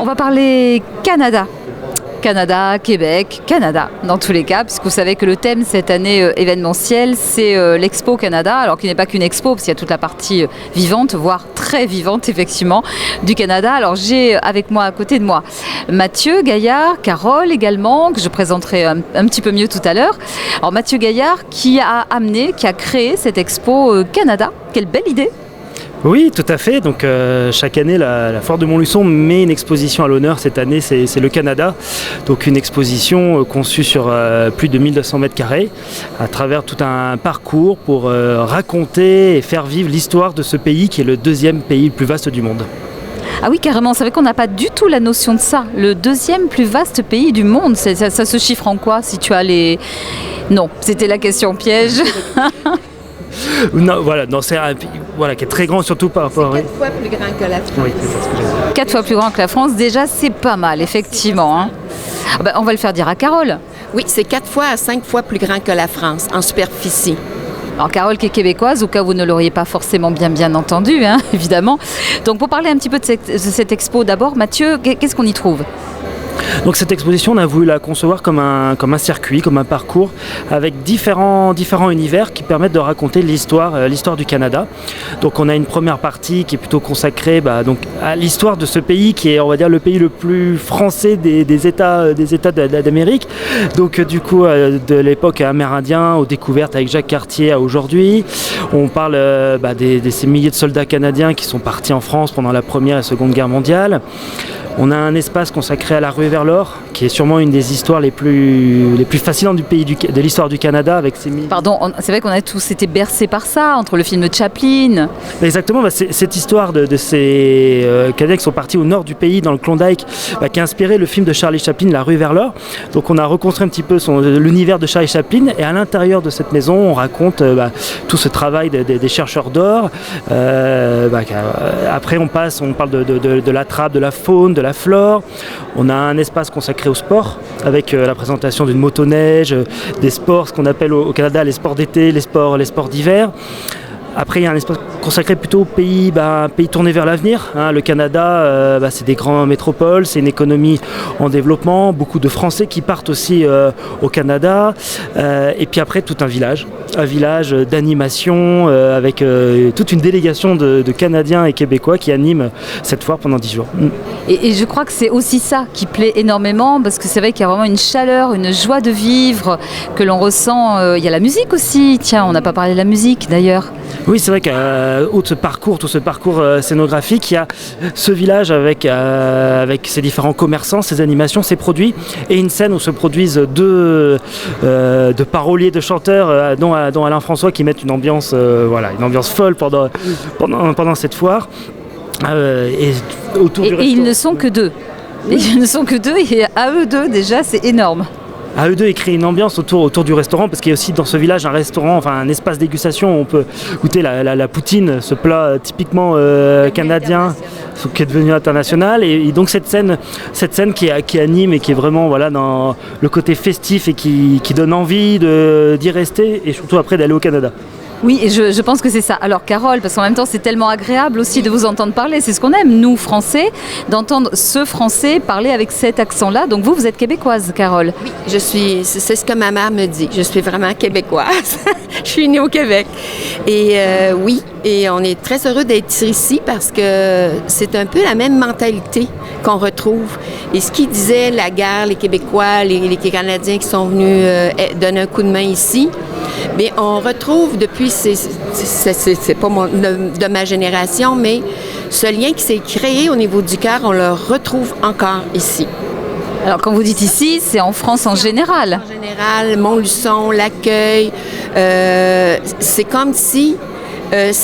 On va parler Canada. Canada, Québec, Canada, dans tous les cas, puisque vous savez que le thème cette année événementielle, c'est l'Expo Canada, alors qu'il n'est pas qu'une expo, parce qu'il y a toute la partie vivante, voire très vivante, effectivement, du Canada. Alors j'ai avec moi, à côté de moi, Mathieu Gaillard, Carole également, que je présenterai un petit peu mieux tout à l'heure. Alors Mathieu Gaillard qui a créé cette Expo Canada. Quelle belle idée! Oui, tout à fait. Donc chaque année, la Foire de Montluçon met une exposition à l'honneur. Cette année, c'est le Canada. Donc une exposition conçue sur plus de 1200 mètres carrés, à travers tout un parcours pour raconter et faire vivre l'histoire de ce pays qui est le deuxième pays le plus vaste du monde. Ah oui, carrément, c'est vrai qu'on n'a pas du tout la notion de ça. Le deuxième plus vaste pays du monde, ça se chiffre en quoi si tu as les... Non, c'était la question piège. Non, voilà, non, c'est un pays qui est très grand, surtout par rapport... C'est 4 fois plus grand que la France. Oui, c'est ça ce que j'ai dit. 4 fois plus grand que la France, déjà c'est pas mal, effectivement. Hein. Ah ben, on va le faire dire à Carole. Oui, c'est 4 fois à 5 fois plus grand que la France en superficie. Alors Carole qui est québécoise, au cas où vous ne l'auriez pas forcément bien entendu, hein, évidemment. Donc pour parler un petit peu de cette expo d'abord, Mathieu, qu'est-ce qu'on y trouve ? Donc cette exposition, on a voulu la concevoir comme un circuit, comme un parcours, avec différents univers qui permettent de raconter l'histoire du Canada. Donc on a une première partie qui est plutôt consacrée donc, à l'histoire de ce pays qui est, on va dire, le pays le plus français des États d'Amérique. Donc du coup, de l'époque amérindien aux découvertes avec Jacques Cartier à aujourd'hui. On parle de ces milliers de soldats canadiens qui sont partis en France pendant la Première et la Seconde Guerre mondiale. On a un espace consacré à la ruée vers l'or, qui est sûrement une des histoires les plus fascinantes de l'histoire du Canada. Avec ses Pardon, c'est vrai qu'on a tous été bercés par ça, entre le film de Chaplin. Exactement, c'est cette histoire de ces Canadiens qui sont partis au nord du pays, dans le Klondike, qui a inspiré le film de Charlie Chaplin, La ruée vers l'or. Donc on a reconstruit un petit peu l'univers de Charlie Chaplin, et à l'intérieur de cette maison, on raconte tout ce travail des chercheurs d'or. Après on parle de la trappe, de la faune, de la flore. On a un espace consacré au sport avec la présentation d'une motoneige, des sports, ce qu'on appelle au Canada les sports d'été, les sports d'hiver. Après, il y a un espace consacré plutôt au pays tourné vers l'avenir. Hein. Le Canada, c'est des grandes métropoles, c'est une économie en développement, beaucoup de Français qui partent aussi au Canada. Et puis après, tout un village d'animation avec toute une délégation de Canadiens et Québécois qui animent cette foire pendant 10 jours. Et je crois que c'est aussi ça qui plaît énormément, parce que c'est vrai qu'il y a vraiment une chaleur, une joie de vivre que l'on ressent. Il y a la musique aussi. Tiens, on n'a pas parlé de la musique d'ailleurs. Oui, c'est vrai qu'au tout ce parcours scénographique, il y a ce village avec ses différents commerçants, ses animations, ses produits, et une scène où se produisent deux paroliers, de chanteurs, dont Alain François, qui mettent une ambiance folle pendant cette foire. Et ils ne sont que deux. Ils ne sont que deux, et à eux deux déjà, c'est énorme. À eux deux, ils créent une ambiance autour du restaurant, parce qu'il y a aussi dans ce village un restaurant, enfin un espace dégustation où on peut goûter la poutine, ce plat typiquement canadien qui est devenu international. Et donc cette scène qui anime et qui est vraiment dans le côté festif et qui donne envie d'y rester et surtout après d'aller au Canada. Oui, et je pense que c'est ça. Alors Carole, parce qu'en même temps c'est tellement agréable aussi de vous entendre parler, c'est ce qu'on aime, nous Français, d'entendre ce Français parler avec cet accent-là. Donc vous êtes québécoise, Carole. Oui, c'est ce que ma mère me dit, je suis vraiment québécoise. Je suis née au Québec. Et oui, et on est très heureux d'être ici parce que c'est un peu la même mentalité qu'on retrouve. Et ce qui disait la guerre, les Québécois, les Canadiens qui sont venus donner un coup de main ici, bien, on retrouve depuis, c'est pas de ma génération, mais ce lien qui s'est créé au niveau du cœur, on le retrouve encore ici. Alors quand vous dites ici, c'est en France en général. En général, Montluçon, l'accueil, c'est comme si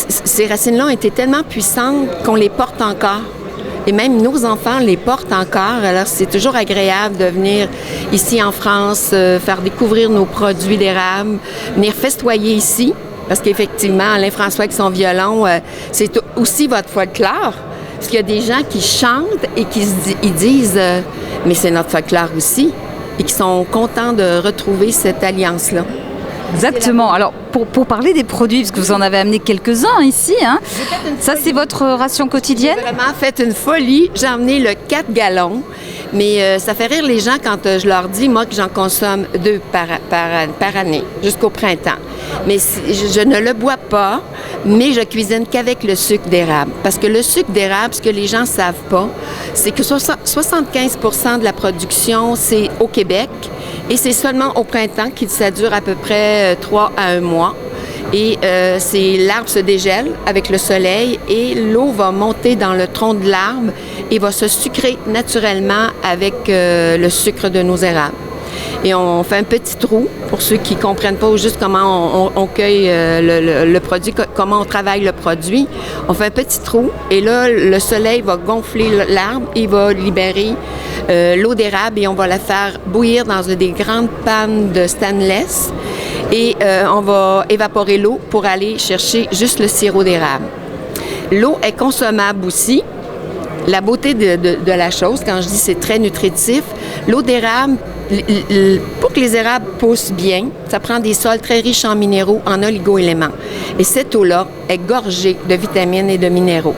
ces racines-là ont été tellement puissantes qu'on les porte encore. Et même nos enfants les portent encore. Alors, c'est toujours agréable de venir ici en France, faire découvrir nos produits d'érable, venir festoyer ici. Parce qu'effectivement, Alain François avec son violon, c'est aussi votre folklore. Parce qu'il y a des gens qui chantent et ils disent mais c'est notre folklore aussi. Et qui sont contents de retrouver cette alliance-là. Exactement. Alors, pour parler des produits, parce que vous en avez amené quelques-uns ici, hein, ça c'est votre ration quotidienne? J'ai vraiment fait une folie. J'ai emmené le 4 gallons, mais ça fait rire les gens quand je leur dis, moi, que j'en consomme 2 par année, jusqu'au printemps. Mais je ne le bois pas, mais je cuisine qu'avec le sucre d'érable. Parce que le sucre d'érable, ce que les gens ne savent pas, c'est que 75% de la production, c'est au Québec. Et c'est seulement au printemps que ça dure à peu près 3 à 1 mois. Et l'arbre se dégèle avec le soleil et l'eau va monter dans le tronc de l'arbre et va se sucrer naturellement avec le sucre de nos érables. Et on fait un petit trou, pour ceux qui ne comprennent pas juste comment on cueille le produit, comment on travaille le produit. On fait un petit trou et là, le soleil va gonfler l'arbre, il va libérer l'eau d'érable et on va la faire bouillir dans des grandes pannes de stainless et on va évaporer l'eau pour aller chercher juste le sirop d'érable. L'eau est consommable aussi. La beauté de la chose, quand je dis c'est très nutritif, l'eau d'érable, pour que les érables poussent bien, ça prend des sols très riches en minéraux, en oligo-éléments. Et cette eau-là est gorgée de vitamines et de minéraux.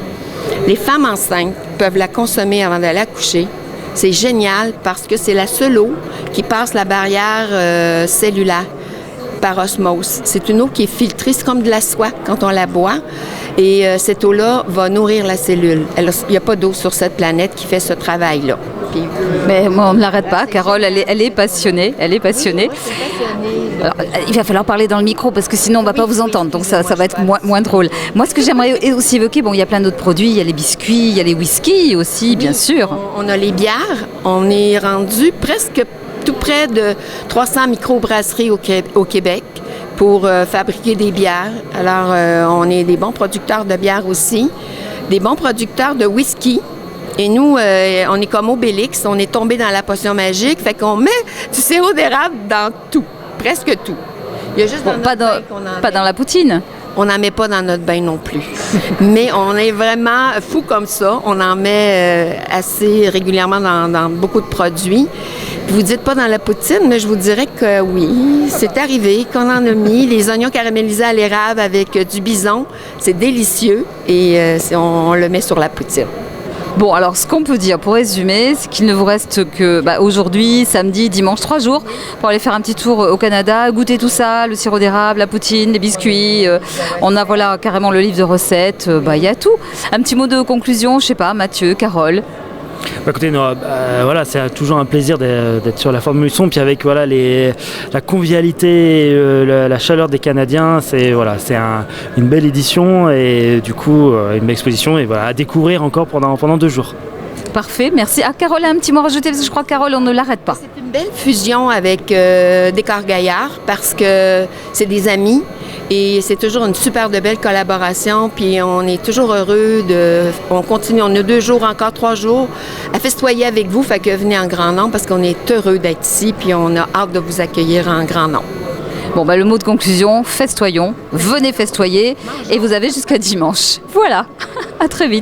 Les femmes enceintes peuvent la consommer avant d'aller accoucher. C'est génial parce que c'est la seule eau qui passe la barrière cellulaire par osmose. C'est une eau qui est filtrée, c'est comme de la soie quand on la boit. Et cette eau-là va nourrir la cellule. Il n'y a pas d'eau sur cette planète qui fait ce travail-là. Puis, mais moi, on ne l'arrête pas. Carole, elle est passionnée. Elle est passionnée. Alors, il va falloir parler dans le micro parce que sinon on ne va pas vous entendre. Donc ça va être moins drôle. Moi, ce que j'aimerais aussi évoquer, bon, il y a plein d'autres produits. Il y a les biscuits, il y a les whisky aussi, bien sûr. On a les bières. On est rendu presque tout près de 300 microbrasseries au Québec pour fabriquer des bières. Alors, on est des bons producteurs de bières aussi, des bons producteurs de whisky. Et nous, on est comme Obélix, on est tombé dans la potion magique, fait qu'on met du sirop d'érable dans tout, presque tout. Il y a juste pas dans la poutine. On n'en met pas dans notre bain non plus. Mais on est vraiment fou comme ça. On en met assez régulièrement dans beaucoup de produits. Vous dites pas dans la poutine, mais je vous dirais que oui, c'est arrivé qu'on en a mis. Les oignons caramélisés à l'érable avec du bison, c'est délicieux et on le met sur la poutine. Bon, alors ce qu'on peut dire pour résumer, c'est qu'il ne vous reste que aujourd'hui, samedi, dimanche, 3 jours pour aller faire un petit tour au Canada, goûter tout ça, le sirop d'érable, la poutine, les biscuits. On a voilà carrément le livre de recettes, il y a tout. Un petit mot de conclusion, je sais pas, Mathieu, Carole. Écoutez, voilà, c'est toujours un plaisir d'être sur la Formule Son, puis avec voilà, la convivialité, la chaleur des Canadiens, c'est une belle édition et du coup une belle exposition et voilà, à découvrir encore pendant 2 jours. Parfait, merci. Ah, Carole a un petit mot à rajouter parce que je crois que Carole, on ne l'arrête pas. C'est une belle fusion avec Décor Gaillard parce que c'est des amis. Et c'est toujours une super de belle collaboration, puis on est toujours heureux on continue, on a 2 jours, encore 3 jours à festoyer avec vous, fait que venez en grand nombre parce qu'on est heureux d'être ici, puis on a hâte de vous accueillir en grand nombre. Bon, le mot de conclusion, festoyons, venez festoyer, et vous avez jusqu'à dimanche. Voilà, à très vite.